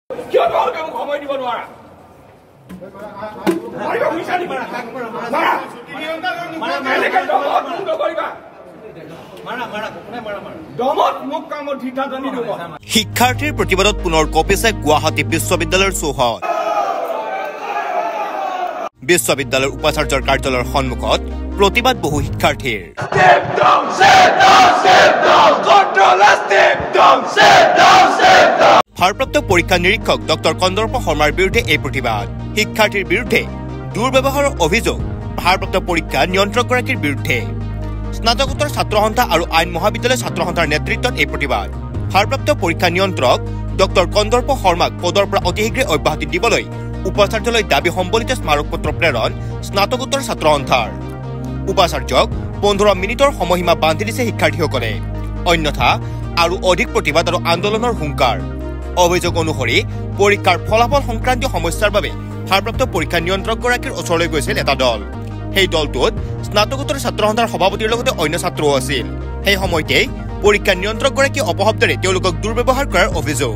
শিক্ষাৰ্থীৰ প্ৰতিবাদত পুনৰ কঁপিছে গুৱাহাটী বিশ্ববিদ্যালয়ৰ চৌহদ। বিশ্ববিদ্যালয়ৰ উপাচাৰ্যৰ কাৰ্যালয়ৰ সন্মুখত প্ৰতিবাদ বহু শিক্ষাৰ্থীৰ। ভাৰপ্ৰাপ্ত পৰীক্ষা নিৰীক্ষক ডক্টৰ কন্দৰ্প শৰ্মাৰ বিৰুদ্ধে এই প্ৰতিবাদ। শিক্ষাৰ্থীৰ বিৰুদ্ধে দুৰ্ব্যৱহাৰৰ অভিযোগ ভাৰপ্ৰাপ্ত পৰীক্ষা নিয়ন্ত্ৰকগৰাকীৰ বিৰুদ্ধে। স্নাতকোত্তৰ ছাত্ৰ সন্থা আৰু আইন মহাবিদ্যালয় ছাত্ৰ সন্থাৰ নেতৃত্বত এই প্ৰতিবাদ। ভাৰপ্ৰাপ্ত পৰীক্ষা নিয়ন্ত্ৰক ডক্টৰ কন্দৰ্প শৰ্মাক পদৰ পৰা অতি শীঘ্ৰে অব্যাহতি দিবলৈ উপাচাৰ্যলৈ দাবী সম্বলিত স্মাৰকপত্ৰ প্ৰেৰণ স্নাতকোত্তৰ ছাত্ৰ সন্থাৰ। উপাচাৰ্যক 15 মিনিটৰ সময়সীমা বান্ধি দিছে শিক্ষাৰ্থীসকলে। অন্যথা আৰু অধিক প্ৰতিবাদ আৰু আন্দোলনৰ হুংকাৰ। অভিযোগ অনুসৰি পৰীক্ষাৰ ফলাফল সংক্ৰান্তীয় সমস্যাৰ বাবে ভাৰপ্ৰাপ্ত পৰীক্ষা নিয়ন্ত্ৰকগৰাকীৰ ওচৰলৈ গৈছিল এটা দল। সেই দলটোত স্নাতকোত্তৰ ছাত্ৰ সন্থাৰ সভাপতিৰ লগতে অন্য ছাত্ৰও আছিল। সেই সময়তেই পৰীক্ষা নিয়ন্ত্ৰকগৰাকীয়ে অপশব্দৰে তেওঁলোকক দুৰ্ব্যৱহাৰ কৰাৰ অভিযোগ।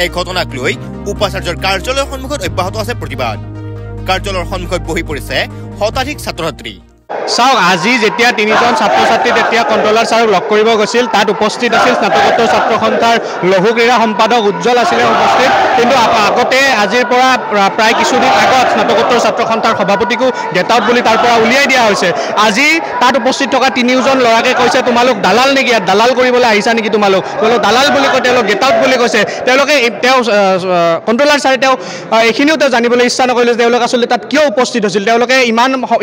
এই ঘটনাক লৈ উপাচাৰ্যৰ কাৰ্যালয়ৰ সন্মুখত অব্যাহত আছে প্ৰতিবাদ। কাৰ্যালয়ৰ সন্মুখত বহি পৰিছে শতাধিক ছাত্ৰ ছাত্ৰী। চাওক, আজি যেতিয়া 3জন ছাত্ৰ ছাত্ৰী তেতিয়া কণ্ট্ৰলাৰ ছাৰক লগ কৰিব গৈছিল, তাত উপস্থিত আছিল স্নাতকোত্তৰ ছাত্ৰ সন্থাৰ লঘু ক্ৰীড়া সম্পাদক উজ্জ্বল আছিলে উপস্থিত। কিন্তু আগতে আজিৰ পৰা প্ৰায় কিছুদিন আগত স্নাতকোত্তৰ ছাত্ৰ সন্থাৰ সভাপতিকো গেট আউট বুলি তাৰ পৰা উলিয়াই দিয়া হৈছে। আজি তাত উপস্থিত থকা 3জন ল'ৰাকে কৈছে, তোমালোক দালাল নেকি, ইয়াত দালাল কৰিবলৈ আহিছা নেকি তোমালোক দালাল বুলি কৈ তেওঁলোক গেট আউট বুলি কৈছে। তেওঁলোকে কণ্ট্ৰলাৰ ছাৰে এইখিনিও জানিবলৈ ইচ্ছা নকৰিলে যে তেওঁলোক আচলতে তাত কিয় উপস্থিত হৈছিল। তেওঁলোকে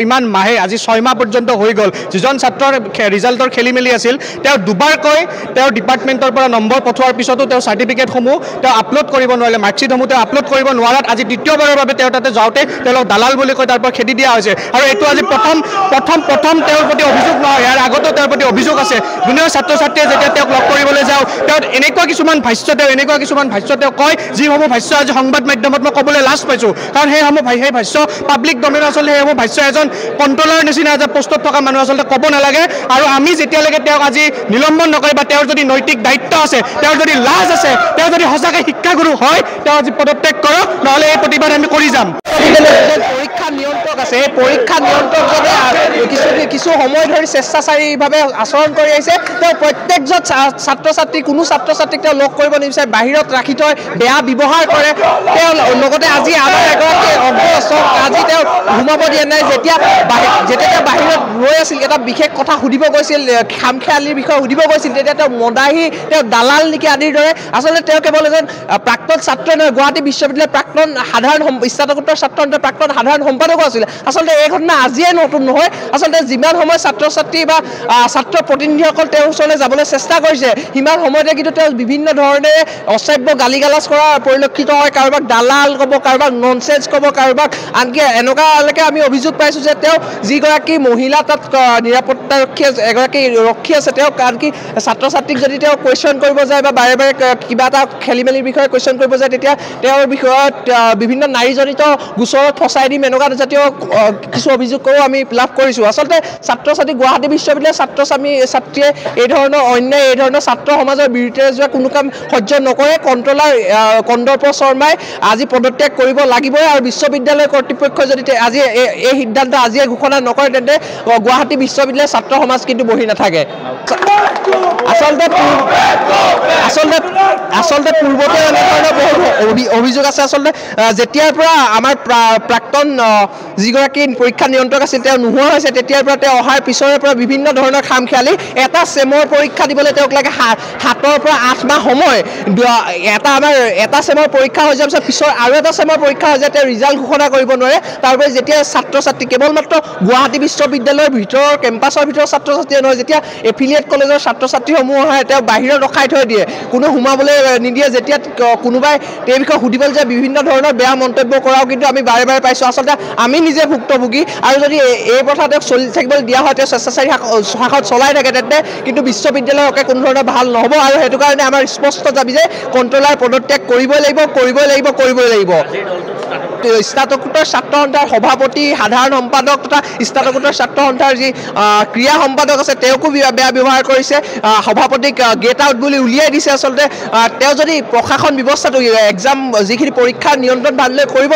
ইমান মাহে আজি 6 মাহ পৰ্যন্ত হৈ গ'ল। যিজন ছাত্ৰৰ ৰিজাল্টৰ খেলি মেলি আছিল, তেওঁ দুবাৰকৈ তেওঁৰ ডিপাৰ্টমেণ্টৰ পৰা নম্বৰ পঠোৱাৰ পিছতো তেওঁ চাৰ্টিফিকেটসমূহ তেওঁ আপলোড কৰিব নোৱাৰিলে, মাৰ্কশ্বিটসমূহ তেওঁ আপলোড কৰিব নোৱাৰাত আজি দ্বিতীয়বাৰৰ বাবে তেওঁ তাতে যাওঁতে তেওঁলোক দালাল বুলি কৈ তাৰ পৰা খেদি দিয়া হৈছে। আৰু এইটো আজি প্ৰথম তেওঁৰ প্ৰতি অভিযোগ নহয়, ইয়াৰ আগতো তেওঁৰ প্ৰতি অভিযোগ আছে। জুনিয়ৰ ছাত্ৰ ছাত্ৰীয়ে যেতিয়া তেওঁক লগ কৰিবলৈ যাওঁ, তেওঁ এনেকুৱা কিছুমান ভাষ্য তেওঁ কয়, যিসমূহ ভাষ্য আজি সংবাদ মাধ্যমত মই ক'বলৈ লাজ পাইছোঁ। কাৰণ সেই ভাষ্য পাব্লিক ডমেইন। আচলতে সেইসমূহ ভাষ্য এজন কণ্ট্ৰলাৰ নিচিনা পোষ্টত থকা মানুহ আচলতে ক'ব নালাগে। আৰু আমি যেতিয়ালৈকে তেওঁক আজি নিলম্বন নকৰে বা তেওঁৰ যদি নৈতিক দায়িত্ব আছে, তেওঁৰ যদি লাজ আছে, তেওঁ যদি সঁচাকৈ শিক্ষাগুৰু হয়, তেওঁ আজি পদত্যাগ কৰক, নহ'লে এই প্ৰতিবাদ আমি কৰি যাম। পৰীক্ষা নিয়ন্ত্ৰক আছে, এই পৰীক্ষা নিয়ন্ত্ৰকজনে কিছু সময় ধৰি স্বেচ্ছাচাৰীভাৱে আচৰণ কৰি আহিছে। তেওঁ প্ৰত্যেকজন ছাত্ৰ ছাত্ৰীক তেওঁ লগ কৰিব নিবিচাৰে, বাহিৰত ৰাখি থৈ বেয়া ব্যৱহাৰ কৰে। তেওঁ লগতে আজি আমাৰ এগৰাকী অগ্ৰসক আজি তেওঁ সোমাব দিয়া নাই। যেতিয়া বাহিৰত ৰৈ আছিল, এটা বিশেষ কথা সুধিব গৈছিল, খামখেয়ালিৰ বিষয়ে সুধিব গৈছিল, তেতিয়া তেওঁ মদাহী, তেওঁ দালাল নেকি আদিৰ দৰে। আচলতে তেওঁ কেৱল এজন প্ৰাক্তন ছাত্ৰ নহয়, গুৱাহাটী বিশ্ববিদ্যালয়ৰ প্ৰাক্তন স্নাতকোত্তৰ ছাত্ৰ প্ৰাক্তন সাধাৰণ সম্পাদকো আছিল। আচলতে এই ঘটনা আজিয়ে নতুন নহয়। আচলতে যিমান সময় ছাত্ৰ ছাত্ৰী বা ছাত্ৰ প্ৰতিনিধিসকল তেওঁৰ ওচৰলৈ যাবলৈ চেষ্টা কৰিছে, সিমান সময়তে কিন্তু তেওঁ বিভিন্ন ধৰণে অশ্ৰাব্য গালি গালাজ কৰা পৰিলক্ষিত হয়। কাৰোবাক দালাল ক'ব, কাৰোবাক ননচেন্স ক'ব, কাৰোবাক আনকি এনেকুৱালৈকে আমি অভিযোগ পাইছোঁ যে তেওঁ যিগৰাকী মহিলা তাত নিৰাপত্তাৰক্ষী এগৰাকী ৰক্ষী আছে, তেওঁক আনকি ছাত্ৰ ছাত্ৰীক যদি তেওঁ কুৱেশ্যন কৰিব যায় বা বাৰে বাৰে কিবা এটা খেলি মেলিৰ বিষয়ে কুৱেশ্যন কৰিব যায়, তেতিয়া তেওঁৰ বিষয়ত বিভিন্ন নাৰীজনিত গোচৰত ফচাই দিম, এনেকুৱা জাতীয় কিছু অভিযোগো আমি লাভ কৰিছোঁ। আচলতে ছাত্ৰ ছাত্ৰী গুৱাহাটী বিশ্ববিদ্যালয়ৰ ছাত্ৰীয়ে এই ধৰণৰ অন্যায়, এই ধৰণৰ ছাত্ৰ সমাজৰ বিৰুদ্ধে যোৱা কোনো কাম সহ্য নকৰে। কণ্ট্ৰলাৰ কন্দৰ্প শৰ্মাই আজি পদত্যাগ কৰিব লাগিবই। আৰু বিশ্ববিদ্যালয় কৰ্তৃপক্ষই যদি আজি এই সিদ্ধান্ত আজিয়ে ঘোষণা নকৰে, তেন্তে গুৱাহাটী বিশ্ববিদ্যালয়ৰ ছাত্ৰ সমাজ কিন্তু বহি নাথাকে। আচলতে পূৰ্বতে এনেধৰণৰ বহুত অভিযোগ আছে। আচলতে যেতিয়াৰ পৰা আমাৰ প্ৰাক্তন যিগৰাকী পৰীক্ষা নিয়ন্ত্ৰক আছিল তেওঁ নোহোৱা হৈছে, তেতিয়াৰ পৰা তেওঁ অহাৰ পিছৰে পৰা বিভিন্ন ধৰণৰ খামখেয়ালি। এটা ছেমৰ পৰীক্ষা দিবলৈ তেওঁক লাগে 7 পৰা 8 মাহ সময়। এটা ছেমৰ পৰীক্ষা হৈ যোৱাৰ পিছত পিছৰ আৰু এটা ছেমৰ পৰীক্ষা হৈ যায়, তেওঁ ৰিজাল্ট ঘোষণা কৰিব নোৱাৰে। তাৰপৰা যেতিয়া ছাত্ৰ ছাত্ৰী কেৱল মাত্ৰ গুৱাহাটী বিশ্ববিদ্যালয়ৰ ভিতৰৰ কেম্পাছৰ ভিতৰৰ ছাত্ৰ ছাত্ৰীয়ে নহয়, যেতিয়া এফিলিয়েট কলেজৰ ছাত্ৰ ছাত্ৰীসমূহ আহে, তেওঁ বাহিৰত ৰখাই থৈ দিয়ে, কোনো সোমাবলৈ নিদিয়ে। যেতিয়া কোনোবাই এই বিষয়ে সুধিবলৈ যায়, বিভিন্ন ধৰণৰ বেয়া মন্তব্য কৰাও কিন্তু আমি বাৰে বাৰে পাইছোঁ। আচলতে আমি নিজে ভুক্তভোগী। আৰু যদি এই কথা তেওঁক চলি থাকিবলৈ দিয়া হয়, তেওঁ স্বেচ্ছাচাৰী শাখাত চলাই থাকে, তেন্তে কিন্তু বিশ্ববিদ্যালয়কে কোনো ধৰণৰ ভাল নহ'ব। আৰু সেইটো কাৰণে আমাৰ স্পষ্ট দাবী যে কণ্ট্ৰলাৰ পদত্যাগ কৰিবই লাগিব। স্নাতকোত্তৰ ছাত্ৰ সন্থাৰ সভাপতি সাধাৰণ সম্পাদক তথা স্নাতকোত্তৰ ছাত্ৰ সন্থাৰ যি ক্ৰিয়া সম্পাদক আছে তেওঁকো বেয়া ব্যৱহাৰ কৰিছে সভাপতিক গেট আউট বুলি উলিয়াই দিছে আচলতে তেওঁ যদি প্ৰশাসন ব্যৱস্থাটো এক্সাম যিখিনি পৰীক্ষাৰ নিয়ন্ত্ৰণ ভালদৰে কৰিব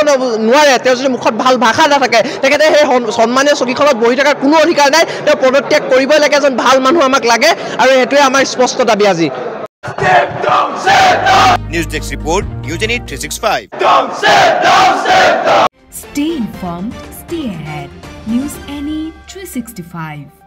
নোৱাৰে তেওঁ যদি মুখত ভাল ভাষা নাথাকে তেখেতে সেই সন্মানীয় চকীখনত বহি থকাৰ কোনো অধিকাৰ নাই তেওঁ পদত্যাগ কৰিবই লাগে এজন ভাল মানুহ আমাক লাগে আৰু সেইটোৱে আমাৰ স্পষ্ট দাবী আজি News Desk Report, UNIT 365. Stay informed, stay ahead. News NE 365.